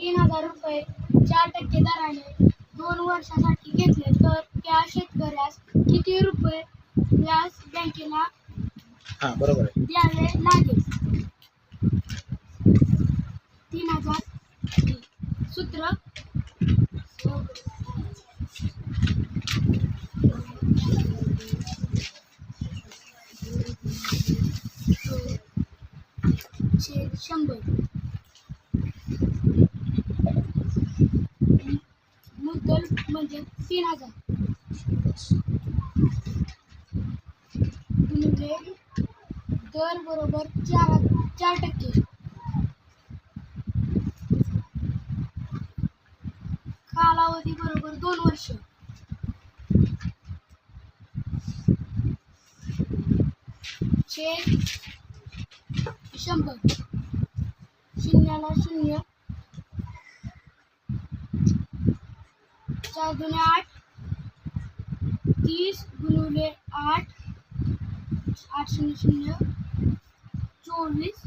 ₹3000 4% दराने 2 वर्षासाठी घेतले तर त्या शेतकऱ्यास किती रुपये व्याज बँकेला बरोबर आहे. द्यावे लागेल? 3000 सूत्र छेद 100 मुद्दल म्हणजे 3000 गुणिले दर बरोबर 4%, कालावधी बरोबर 2 वर्ष, छेद 100, शून्याला 0, 4 दुने 8, 30 गुणिले 8, 8 0 0, 24